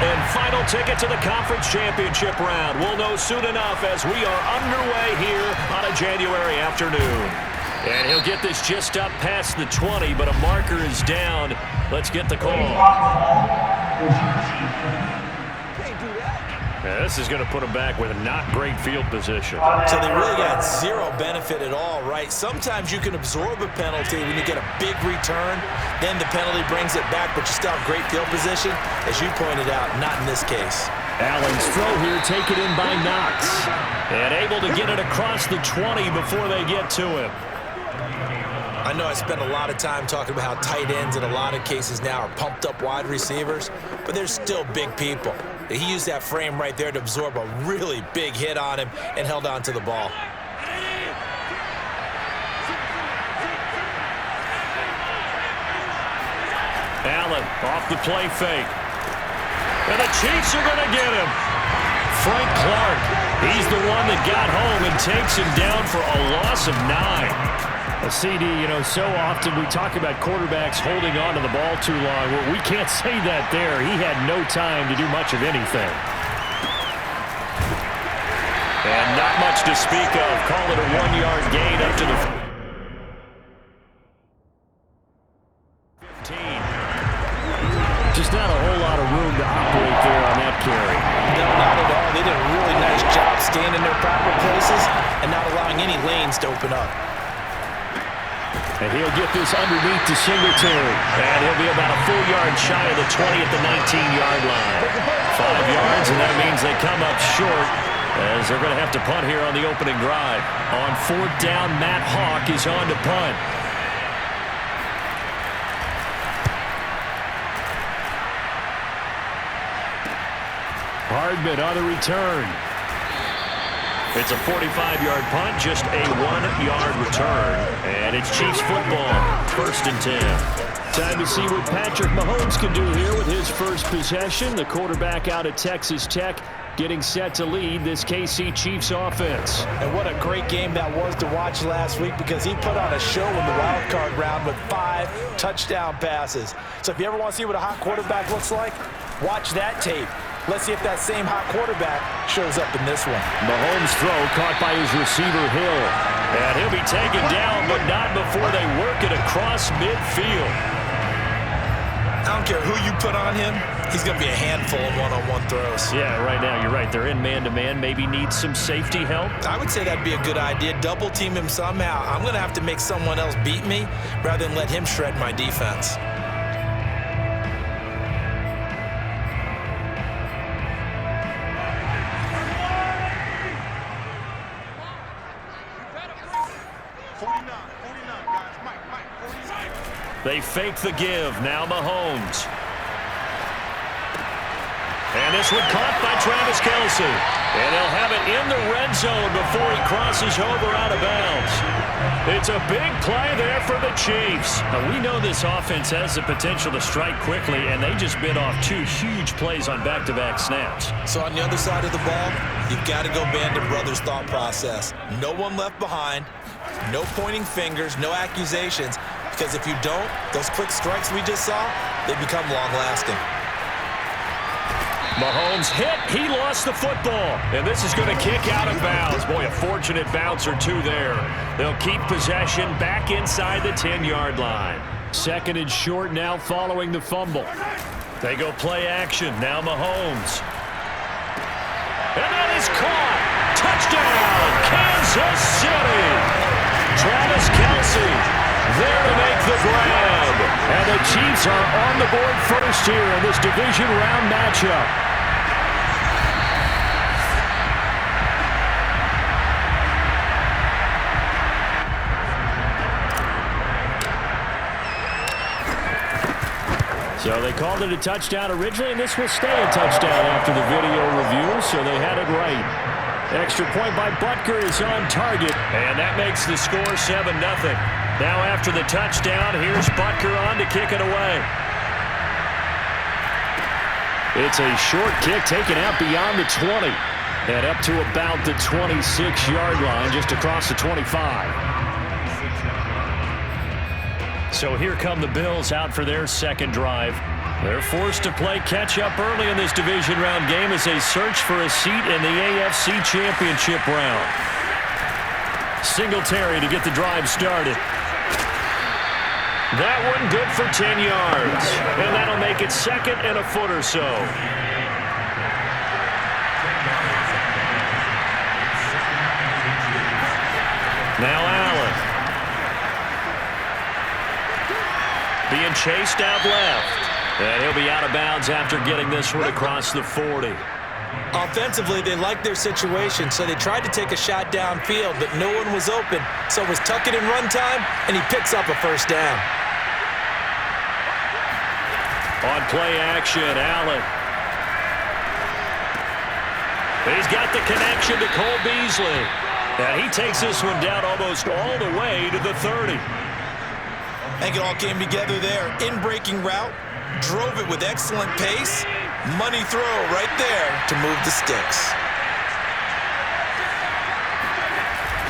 and final ticket to the conference championship round. We'll know soon enough as we are underway here on a January afternoon. And he'll get this just up past the 20, but a marker is down. Let's get the call. Yeah, this is going to put him back with not great field position. So they really got zero benefit at all, right? Sometimes you can absorb a penalty when you get a big return. Then the penalty brings it back, but you still have great field position. As you pointed out, not in this case. Allen's throw here taken in by Knox. And able to get it across the 20 before they get to him. I know I spent a lot of time talking about how tight ends in a lot of cases now are pumped up wide receivers, but they're still big people. He used that frame right there to absorb a really big hit on him and held on to the ball. Allen off the play fake. And the Chiefs are going to get him. Frank Clark, he's the one that got home and takes him down for a loss of 9. A CD, you know, so often we talk about quarterbacks holding on to the ball too long. Well, we can't say that there. He had no time to do much of anything. And not much to speak of. Call it a 1-yard gain up to the 15. Just not a whole lot of room to operate there on that carry. No, not at all. They did a really nice job staying in their proper places and not allowing any lanes to open up. And he'll get this underneath to Singletary. And he'll be about a full yard shy of the 20 at the 19-yard line. 5 yards, and that means they come up short as they're going to have to punt here on the opening drive. On 4th down, Matt Hawk is on to punt. Hardman on the return. It's a 45-yard punt, just a 1-yard return. And it's Chiefs football, 1st and 10. Time to see what Patrick Mahomes can do here with his first possession. The quarterback out of Texas Tech getting set to lead this KC Chiefs offense. And what a great game that was to watch last week because he put on a show in the wild card round with 5 touchdown passes. So if you ever want to see what a hot quarterback looks like, watch that tape. Let's see if that same hot quarterback shows up in this one. Mahomes' throw caught by his receiver, Hill. And he'll be taken down, but not before they work it across midfield. I don't care who you put on him. He's going to be a handful of one-on-one throws. Yeah, right now, you're right. They're in man-to-man. Maybe needs some safety help. I would say that'd be a good idea. Double team him somehow. I'm going to have to make someone else beat me rather than let him shred my defense. They fake the give. Now Mahomes. And this one caught by Travis Kelce. And they'll have it in the red zone before he crosses over out of bounds. It's a big play there for the Chiefs. Now, we know this offense has the potential to strike quickly, and they just bit off 2 huge plays on back-to-back snaps. So on the other side of the ball, you've got to go Bandon Brothers' thought process. No one left behind, no pointing fingers, no accusations. Because if you don't, those quick strikes we just saw, they become long-lasting. Mahomes hit. He lost the football. And this is going to kick out of bounds. Boy, a fortunate bounce or 2 there. They'll keep possession back inside the 10-yard line. 2nd and short now following the fumble. They go play action. Now Mahomes. And that is caught. Touchdown, Kansas City. Travis Kelce there to make the grab. And the Chiefs are on the board first here in this division round matchup. So they called it a touchdown originally, and this will stay a touchdown after the video review, so they had it right. Extra point by Butker is on target, and that makes the score 7-0. Now after the touchdown, here's Butker on to kick it away. It's a short kick taken out beyond the 20 and up to about the 26-yard line, just across the 25. So here come the Bills out for their second drive. They're forced to play catch-up early in this division round game as they search for a seat in the AFC Championship round. Singletary to get the drive started. That one good for 10 yards. And that'll make it second and a foot or so. Now Allen. Being chased out left. And he'll be out of bounds after getting this one across the 40. Offensively, they liked their situation, so they tried to take a shot downfield, but no one was open. So it was tuck it in run time, and he picks up a first down. On play action, Allen. He's got the connection to Cole Beasley. And he takes this one down almost all the way to the 30. I think it all came together there. In-breaking route, drove it with excellent pace. Money throw right there to move the sticks.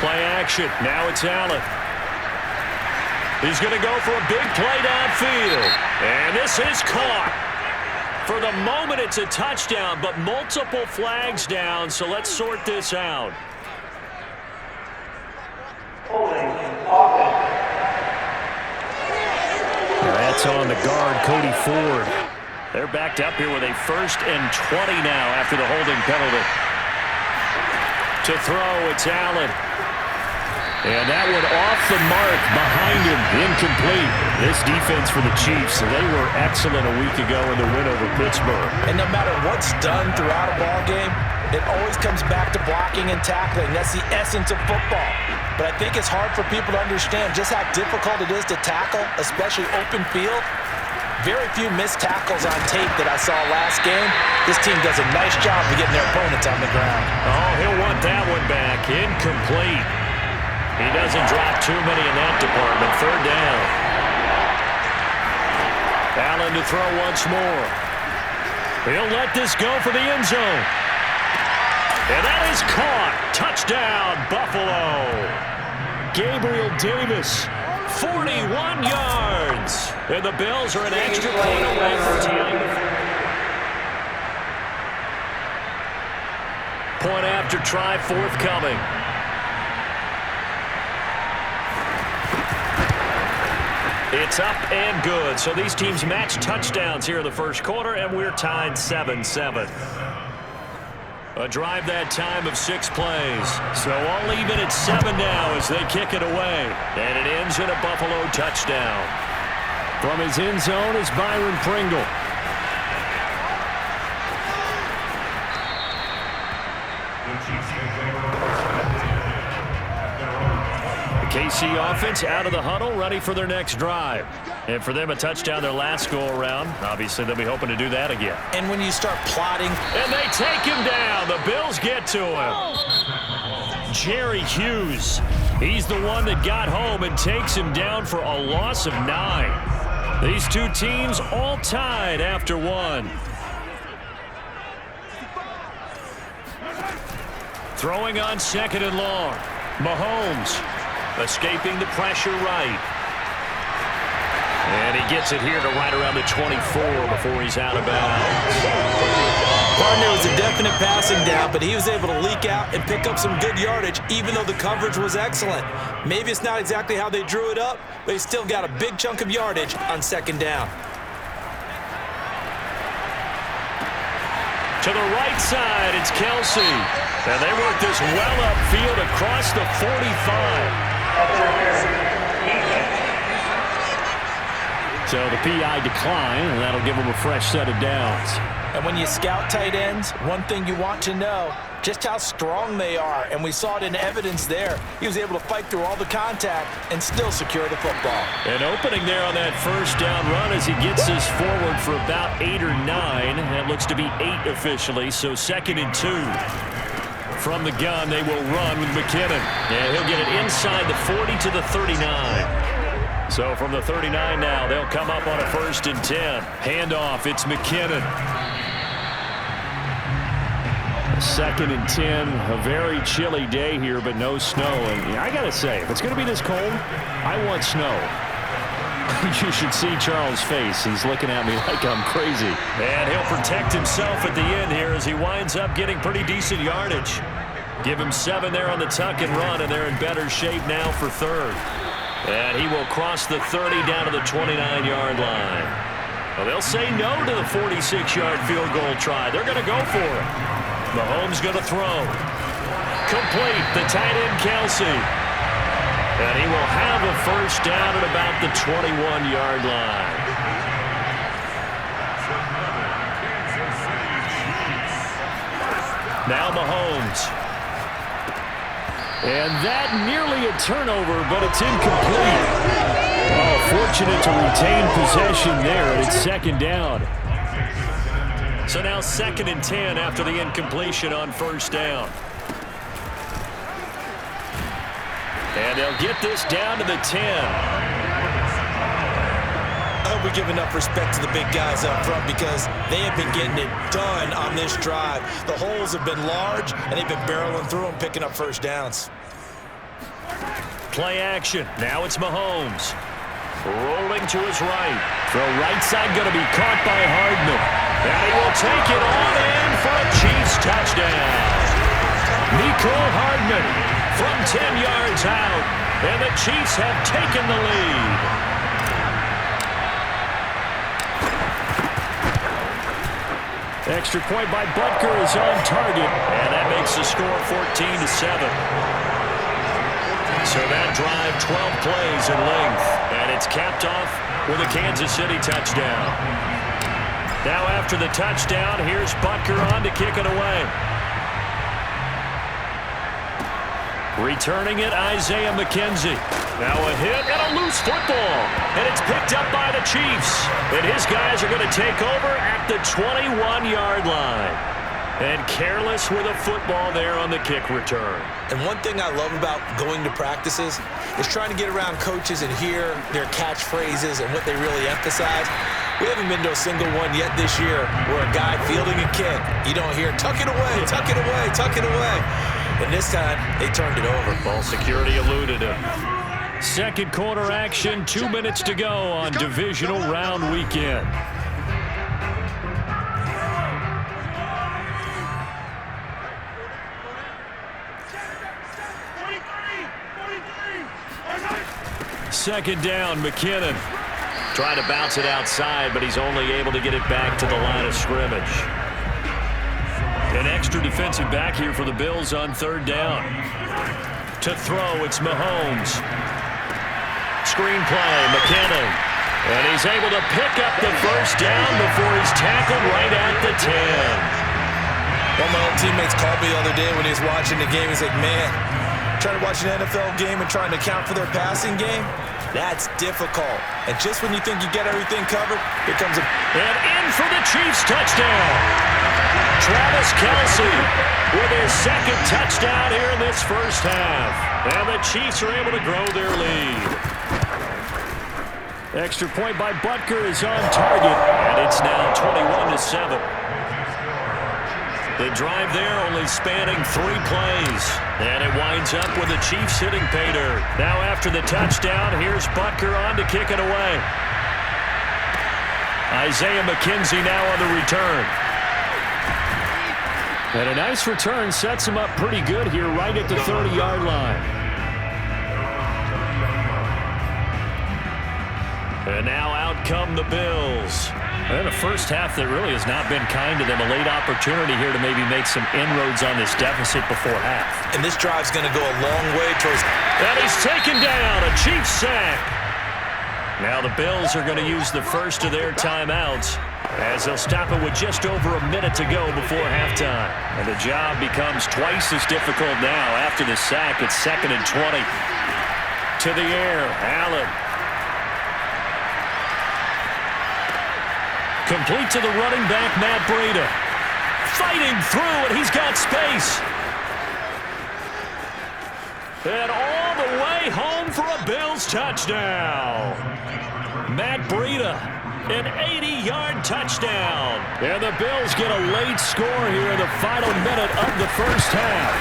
Play action. Now it's Allen. He's going to go for a big play downfield. And this is caught. For the moment, it's a touchdown, but multiple flags down, so let's sort this out. That's on the guard, Cody Ford. They're backed up here with a 1st and 20 now after the holding penalty. To throw, it's Allen. And that one off the mark behind him, incomplete. This defense for the Chiefs, they were excellent a week ago in the win over Pittsburgh. And no matter what's done throughout a ball game, it always comes back to blocking and tackling. That's the essence of football. But I think it's hard for people to understand just how difficult it is to tackle, especially open field. Very few missed tackles on tape that I saw last game. This team does a nice job of getting their opponents on the ground. Oh, he'll want that one back. Incomplete. He doesn't drop too many in that department. 3rd down. Allen to throw once more. He'll let this go for the end zone. And that is caught. Touchdown, Buffalo. Gabriel Davis, 41 yards. And the Bills are an extra point away from tying the point after try forthcoming. It's up and good. So these teams match touchdowns here in the first quarter, and we're tied 7-7. A drive that time of 6 plays. So all even at 7 now as they kick it away. And it ends in a Buffalo touchdown. From his end zone is Byron Pringle. KC offense out of the huddle, ready for their next drive. And for them, a touchdown their last go-around. Obviously, they'll be hoping to do that again. And when you start plotting... And they take him down. The Bills get to him. Jerry Hughes. He's the one that got home and takes him down for a loss of 9. These two teams all tied after 1. Throwing on 2nd and long. Mahomes. Escaping the pressure right. And he gets it here to right around the 24 before he's out of bounds. Partner was a definite passing down, but he was able to leak out and pick up some good yardage, even though the coverage was excellent. Maybe it's not exactly how they drew it up, but he still got a big chunk of yardage on 2nd down. To the right side, it's Kelsey. And they work this well upfield across the 45. So the PI decline, and that'll give them a fresh set of downs. And when you scout tight ends, one thing you want to know, just how strong they are. And we saw it in evidence there. He was able to fight through all the contact and still secure the football. An opening there on that 1st down run as he gets this forward for about 8 or 9. That looks to be 8 officially, so 2nd and 2. From the gun, they will run with McKinnon. And he'll get it inside the 40 to the 39. So from the 39 now, they'll come up on a 1st and 10. Handoff, it's McKinnon. 2nd and 10, a very chilly day here, but no snow. And I got to say, if it's going to be this cold, I want snow. You should see Charles' face. He's looking at me like I'm crazy. And he'll protect himself at the end here as he winds up getting pretty decent yardage. Give him 7 there on the tuck and run, and they're in better shape now for third. And he will cross the 30 down to the 29-yard line. Well, they'll say no to the 46-yard field goal try. They're going to go for it. Mahomes going to throw. Complete. The tight end, Kelsey. And he will have a first down at about the 21-yard line. Now Mahomes. And that nearly a turnover, but it's incomplete. Oh, fortunate to retain possession there, and it's second down. So now 2nd and 10 after the incompletion on first down. And they'll get this down to the 10. I hope we give enough respect to the big guys up front because they have been getting it done on this drive. The holes have been large, and they've been barreling through them, picking up first downs. Play action. Now it's Mahomes. Rolling to his right. Throw right side going to be caught by Hardman. And he will take it on in for a Chiefs touchdown. Mecole Hardman from 10 yards out. And the Chiefs have taken the lead. Extra point by Butker is on target, and that makes the score 14-7. So that drive, 12 plays in length, and it's capped off with a Kansas City touchdown. Now after the touchdown, here's Butker on to kick it away. Returning it, Isaiah McKenzie. Now a hit and a loose football. And it's picked up by the Chiefs. And his guys are going to take over at the 21-yard line. And careless with a football there on the kick return. And one thing I love about going to practices is trying to get around coaches and hear their catchphrases and what they really emphasize. We haven't been to a single one yet this year where a guy fielding a kick, you don't hear, tuck it away, tuck it away, tuck it away. And this time, they turned it over. Ball security eluded him. Second quarter action, 2 minutes to go on Divisional Round weekend. Second down, McKinnon. Trying to bounce it outside, but he's only able to get it back to the line of scrimmage. An extra defensive back here for the Bills on third down. To throw, it's Mahomes. Screen play, McKinnon. And he's able to pick up the first down before he's tackled right at the 10. One of my old teammates called me the other day when he was watching the game. He's like, man, trying to watch an NFL game and trying to account for their passing game, that's difficult. And just when you think you get everything covered, here comes a... And in for the Chiefs touchdown. Travis Kelce with his second touchdown here in this first half. And the Chiefs are able to grow their lead. Extra point by Butker is on target. And it's now 21-7. The drive there only spanning 3 plays. And it winds up with the Chiefs hitting pay dirt. Now after the touchdown, here's Butker on to kick it away. Isaiah McKenzie now on the return. And a nice return sets him up pretty good here right at the 30-yard line. And now out come the Bills. And a first half that really has not been kind to them. A late opportunity here to maybe make some inroads on this deficit before half. And this drive's going to go a long way towards... And he's taken down, a Chiefs sack. Now the Bills are going to use the first of their timeouts as they'll stop it with just over a minute to go before halftime. And the job becomes twice as difficult now after the sack. It's 2nd and 20. To the air, Allen. Complete to the running back, Matt Breida. Fighting through, and he's got space. And all the way home for a Bills touchdown. Matt Breida, an 80-yard touchdown. And the Bills get a late score here in the final minute of the first half.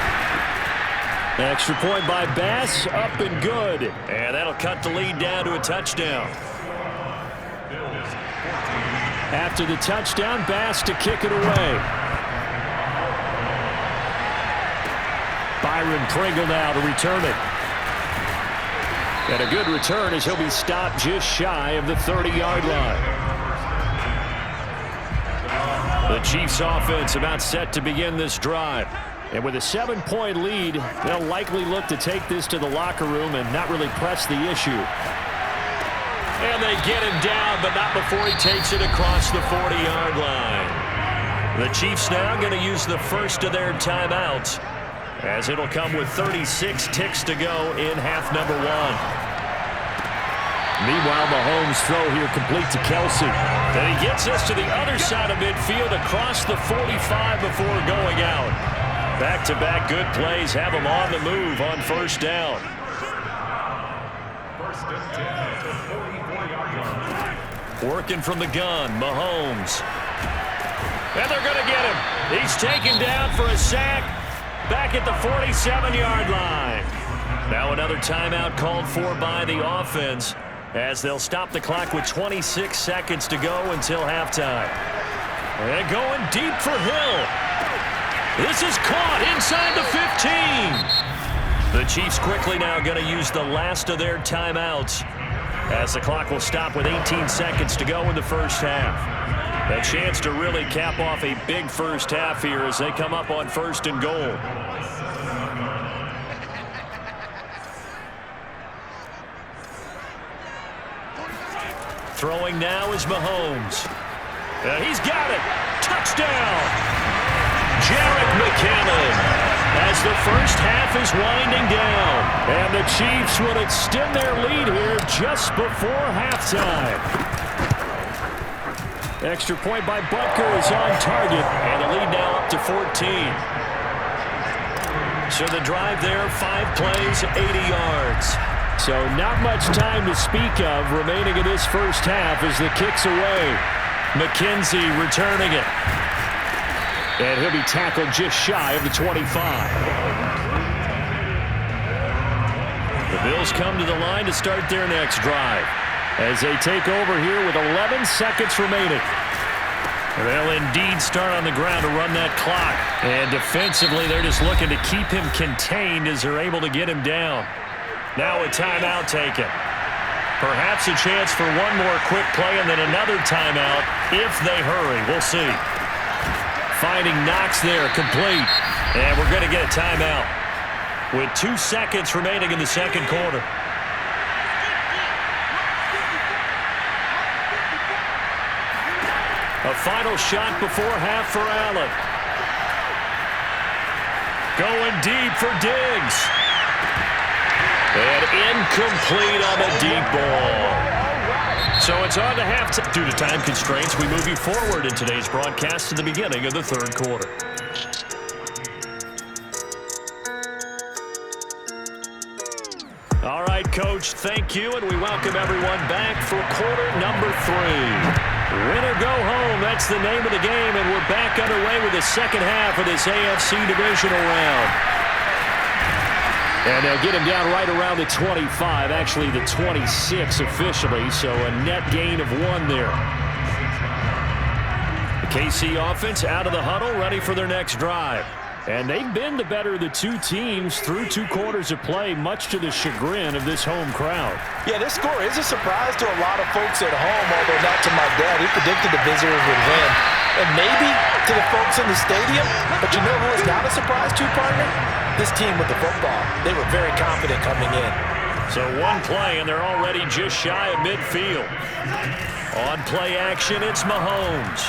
Extra point by Bass, up and good. And that'll cut the lead down to a touchdown. After the touchdown, Bass to kick it away. Byron Pringle now to return it. And a good return as he'll be stopped just shy of the 30-yard line. The Chiefs offense about set to begin this drive. And with a 7-point lead, they'll likely look to take this to the locker room and not really press the issue. And they get him down, but not before he takes it across the 40-yard line. The Chiefs now going to use the first of their timeouts, as it'll come with 36 ticks to go in half number one. Meanwhile, Mahomes' throw here complete to Kelsey. And he gets us to the other side of midfield across the 45 before going out. Back-to-back good plays have him on the move on first down. Working from the gun, Mahomes. And they're going to get him. He's taken down for a sack back at the 47-yard line. Now another timeout called for by the offense, as they'll stop the clock with 26 seconds to go until halftime. And going deep for Hill. This is caught inside the 15. The Chiefs quickly now going to use the last of their timeouts, as the clock will stop with 18 seconds to go in the first half. A chance to really cap off a big first half here as they come up on first and goal. Throwing now is Mahomes. He's got it. Touchdown. Jerick McKinnon. As the first half is winding down. And the Chiefs will extend their lead here just before halftime. Extra point by Butker is on target. And the lead now up to 14. So the drive there, 5 plays, 80 yards. So not much time to speak of remaining in this first half as the kick's away. McKenzie returning it. And he'll be tackled just shy of the 25. The Bills come to the line to start their next drive, as they take over here with 11 seconds remaining. They'll indeed start on the ground to run that clock. And defensively, they're just looking to keep him contained as they're able to get him down. Now a timeout taken. Perhaps a chance for one more quick play and then another timeout if they hurry. We'll see. Finding Knox there, complete. And we're going to get a timeout with 2 seconds remaining in the second quarter. A final shot before half for Allen. Going deep for Diggs. And incomplete on the deep ball. So it's on to halftime. Due to time constraints, we move you forward in today's broadcast to the beginning of the third quarter. All right, Coach, thank you, and we welcome everyone back for quarter number 3. Win or go home, that's the name of the game, and we're back underway with the second half of this AFC Divisional Round. And they'll get him down right around the 25, actually the 26 officially, so a net gain of 1 there. The KC offense out of the huddle, ready for their next drive. And they've been the better of the two teams through 2 quarters of play, much to the chagrin of this home crowd. Yeah, this score is a surprise to a lot of folks at home, although not to my dad. He predicted the visitors would win. And maybe to the folks in the stadium, but you know who is not a surprise to, partner? This team with the football. They were very confident coming in. So 1 play, and they're already just shy of midfield. On play action, it's Mahomes.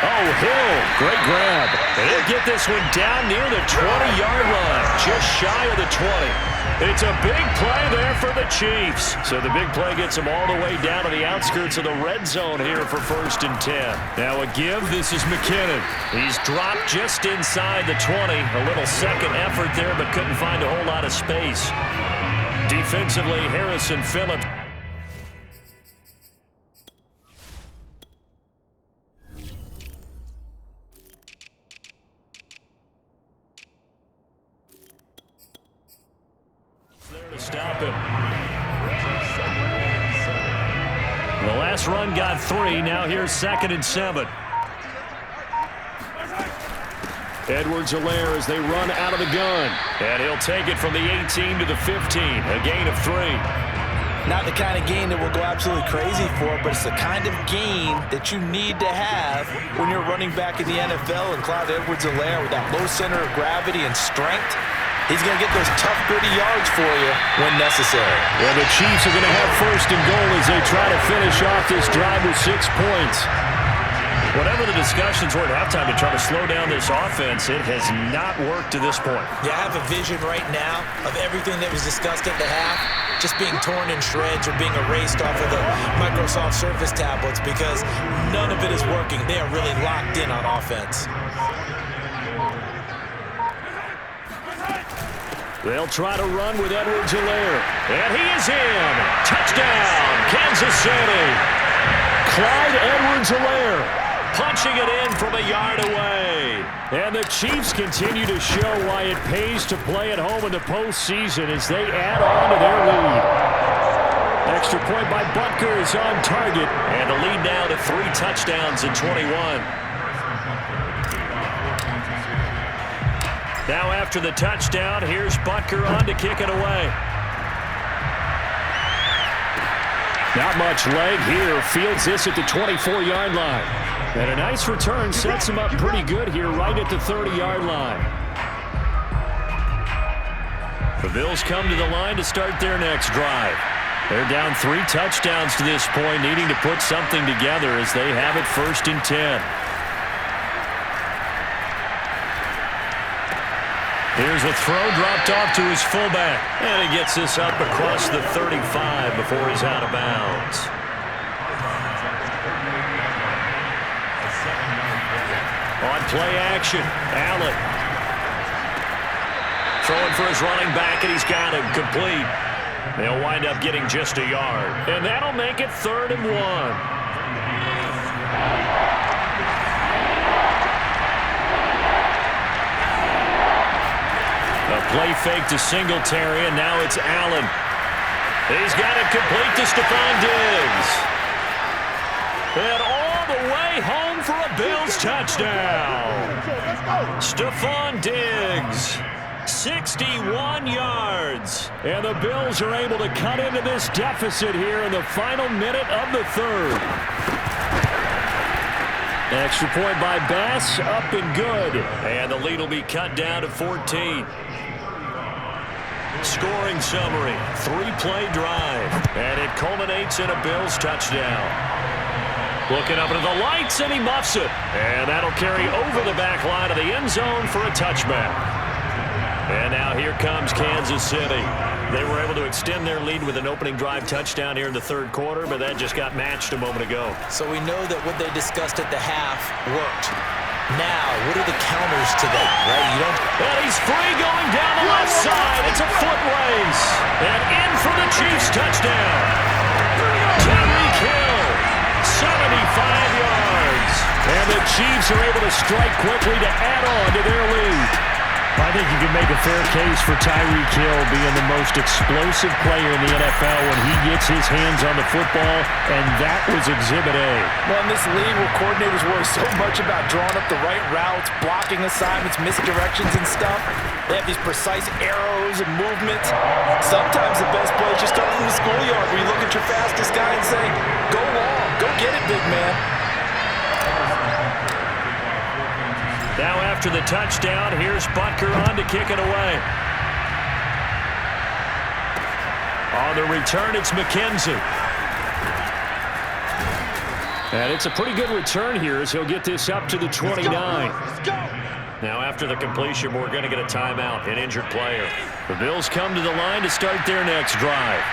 Oh, Hill, great grab. And he'll get this one down near the 20-yard line, just shy of the 20. It's a big play there for the Chiefs. So the big play gets them all the way down to the outskirts of the red zone here for 1st and 10. Now a give, this is McKinnon. He's dropped just inside the 20. A little second effort there, but couldn't find a whole lot of space. Defensively, Harrison Phillips. Stop him. The last run got 3. Now here's 2nd and 7. Edwards-Helaire as they run out of the gun. And he'll take it from the 18 to the 15. A gain of 3. Not the kind of gain that we'll go absolutely crazy for, but it's the kind of gain that you need to have when you're running back in the NFL. And Clyde Edwards-Helaire, with that low center of gravity and strength, he's going to get those tough, gritty yards for you when necessary. Well, the Chiefs are going to have 1st and goal as they try to finish off this drive with 6 points. Whatever the discussions were at halftime to try to slow down this offense, it has not worked to this point. Yeah, I have a vision right now of everything that was discussed at the half just being torn in shreds or being erased off of the Microsoft Surface tablets because none of it is working. They are really locked in on offense. They'll try to run with Edwards-Helaire. And he is in. Touchdown, Kansas City. Clyde Edwards-Helaire punching it in from a yard away. And the Chiefs continue to show why it pays to play at home in the postseason as they add on to their lead. Extra point by Butker is on target. And the lead now to 3 touchdowns in 21. Now after the touchdown, here's Butker on to kick it away. Not much leg here. Fields this at the 24-yard line. And a nice return sets him up pretty good here right at the 30-yard line. The Bills come to the line to start their next drive. They're down 3 touchdowns to this point, needing to put something together as they have it 1st and 10. Here's a throw dropped off to his fullback. And he gets this up across the 35 before he's out of bounds. On play action, Allen. Throwing for his running back, and he's got him complete. They'll wind up getting just a yard. And that'll make it 3rd and 1. A play fake to Singletary, and now it's Allen. He's got it complete to Stephon Diggs. And all the way home for a Bills touchdown. Stephon Diggs, 61 yards. And the Bills are able to cut into this deficit here in the final minute of the 3rd. Extra point by Bass, up and good. And the lead will be cut down to 14. Scoring summary, 3-play drive. And it culminates in a Bills touchdown. Looking up into the lights, and he muffs it. And that'll carry over the back line of the end zone for a touchback. And now here comes Kansas City. They were able to extend their lead with an opening drive touchdown here in the 3rd quarter, but that just got matched a moment ago. So we know that what they discussed at the half worked. Now, what are the counters to that, right? And he's free going down the left side. It's a foot race. And in for the Chiefs touchdown. Tyreek Hill, 75 yards. And the Chiefs are able to strike quickly to add on to their lead. I think you can make a fair case for Tyreek Hill being the most explosive player in the NFL when he gets his hands on the football, and that was Exhibit A. Well, in this league where coordinators worry so much about drawing up the right routes, blocking assignments, misdirections and stuff, they have these precise arrows and movements. Sometimes the best play is just start from the schoolyard where you look at your fastest guy and say, go long, go get it, big man. Now after the touchdown, here's Butker on to kick it away. On the return, it's McKenzie. And it's a pretty good return here as he'll get this up to the 29. Now after the completion, we're going to get a timeout, an injured player. The Bills come to the line to start their next drive.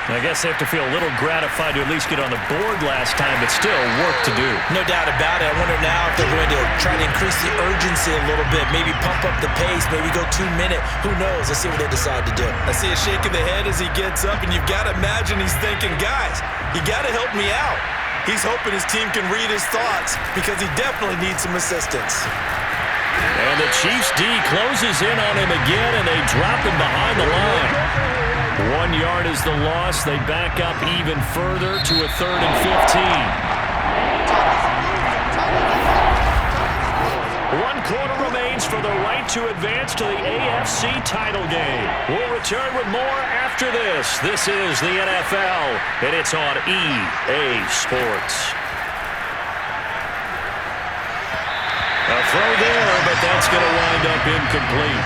I guess they have to feel a little gratified to at least get on the board last time, but still work to do. No doubt about it. I wonder now if they're going to try to increase the urgency a little bit, maybe pump up the pace, maybe go 2-minute. Who knows? Let's see what they decide to do. I see a shake of the head as he gets up, and you've got to imagine he's thinking, guys, you got to help me out. He's hoping his team can read his thoughts because he definitely needs some assistance. And the Chiefs D closes in on him again, and they drop him behind the line. 1 yard is the loss. They back up even further to a 3rd and 15. 1 quarter remains for the right to advance to the AFC title game. We'll return with more after this. This is the NFL, and it's on EA Sports. A throw there, but that's going to wind up incomplete.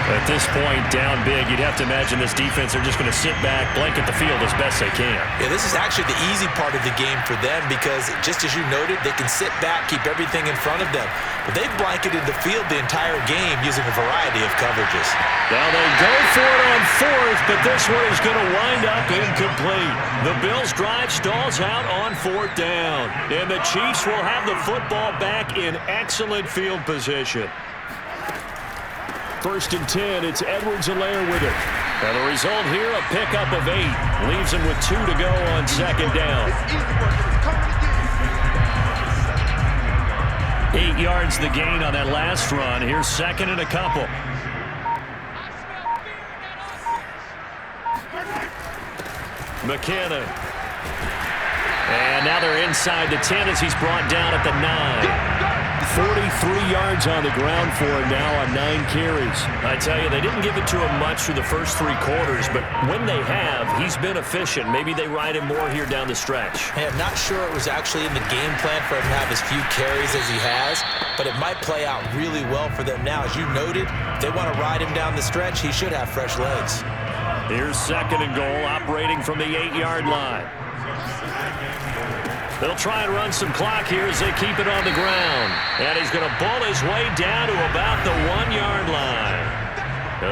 At this point, down big, you'd have to imagine this defense are just going to sit back, blanket the field as best they can. Yeah, this is actually the easy part of the game for them because, just as you noted, they can sit back, keep everything in front of them. But they've blanketed the field the entire game using a variety of coverages. Now they go for it on 4th, but this one is going to wind up incomplete. The Bills' drive stalls out on 4th down, and the Chiefs will have the football back in excellent field position. 1st and 10, it's Edwards-Helaire with it. And the result here, a pickup of 8. Leaves him with 2 to go on 2nd down. 8 yards the gain on that last run. Here's 2nd and a couple. McKinnon. And now they're inside the 10 as he's brought down at the 9. 43 yards on the ground for him now on 9 carries. I tell you, they didn't give it to him much through the first 3 quarters, but when they have, he's been efficient. Maybe they ride him more here down the stretch. Hey, I'm not sure it was actually in the game plan for him to have as few carries as he has, but it might play out really well for them now. As you noted, if they want to ride him down the stretch, he should have fresh legs. Here's 2nd and goal, operating from the 8-yard line. They'll try and run some clock here as they keep it on the ground. And he's going to bull his way down to about the 1-yard line.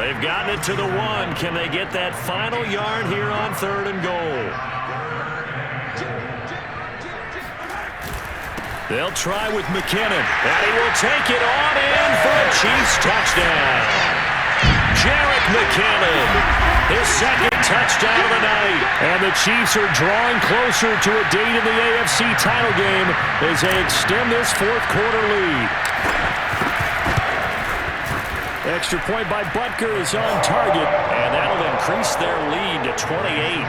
They've gotten it to the 1. Can they get that final yard here on 3rd and goal? They'll try with McKinnon. And he will take it on in for a Chiefs touchdown. Jarek McKinnon. His 2nd touchdown of the night. And the Chiefs are drawing closer to a date in the AFC title game as they extend this 4th quarter lead. Extra point by Butker is on target, and that'll increase their lead to 28.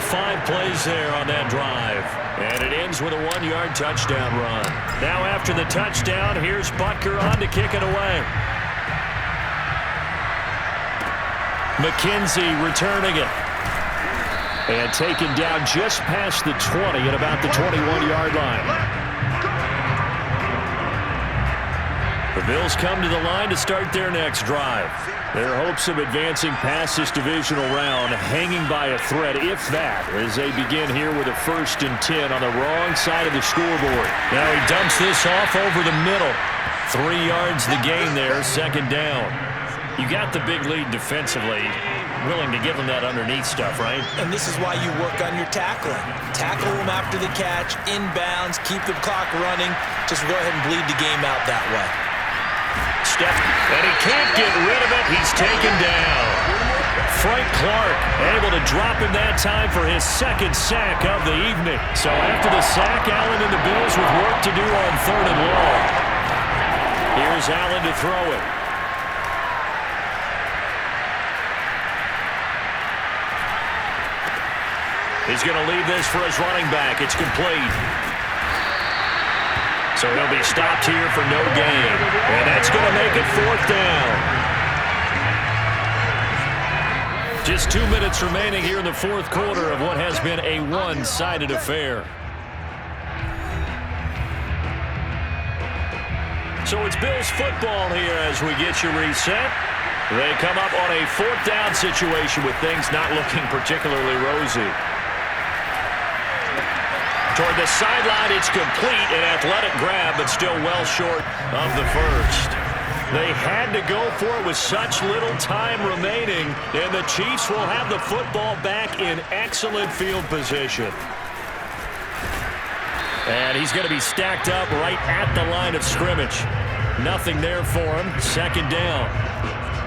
5 plays there on that drive. And it ends with a 1-yard touchdown run. Now after the touchdown, here's Butker on to kick it away. McKenzie returning it. And taken down just past the 20 at about the 21-yard line. The Bills come to the line to start their next drive. Their hopes of advancing past this divisional round hanging by a thread, if that, as they begin here with a 1st and 10 on the wrong side of the scoreboard. Now he dumps this off over the middle. 3 yards the gain there, 2nd down. You got the big lead defensively, willing to give them that underneath stuff, right? And this is why you work on your tackling. Tackle them after the catch, inbounds, keep the clock running. Just go ahead and bleed the game out that way. Step, and he can't get rid of it. He's taken down. Frank Clark able to drop him that time for his 2nd sack of the evening. So after the sack, Allen and the Bills with work to do on 3rd and long. Here's Allen to throw it. He's going to leave this for his running back. It's complete. So he'll be stopped here for no gain. And that's going to make it 4th down. Just 2 minutes remaining here in the 4th quarter of what has been a one-sided affair. So it's Bills football here as we get you reset. They come up on a 4th down situation with things not looking particularly rosy. Toward the sideline, it's complete, an athletic grab, but still well short of the 1st. They had to go for it with such little time remaining, and the Chiefs will have the football back in excellent field position. And he's going to be stacked up right at the line of scrimmage. Nothing there for him. 2nd down.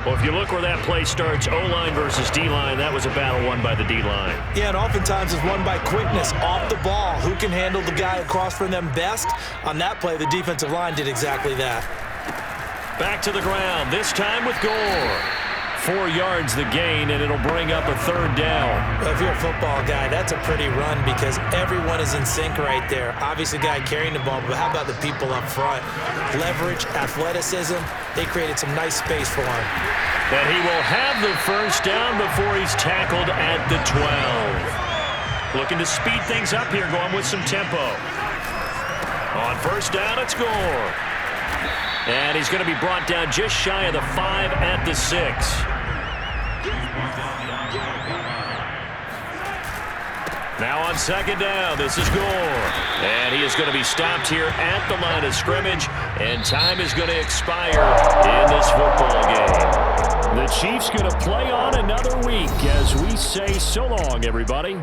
Well, if you look where that play starts, O-line versus D-line, that was a battle won by the D-line. Yeah, and oftentimes it's won by quickness off the ball. Who can handle the guy across from them best? On that play, the defensive line did exactly that. Back to the ground, this time with Gore. 4 yards the gain, and it'll bring up a 3rd down. Well, if you're a football guy, that's a pretty run because everyone is in sync right there. Obviously, the guy carrying the ball, but how about the people up front? Leverage, athleticism, they created some nice space for him. And he will have the 1st down before he's tackled at the 12. Looking to speed things up here, going with some tempo. On 1st down, it's Gore. And he's going to be brought down just shy of the 5 at the 6. Now on 2nd down, this is Gore. And he is going to be stopped here at the line of scrimmage, and time is going to expire in this football game. The Chiefs going to play on another week as we say so long, everybody.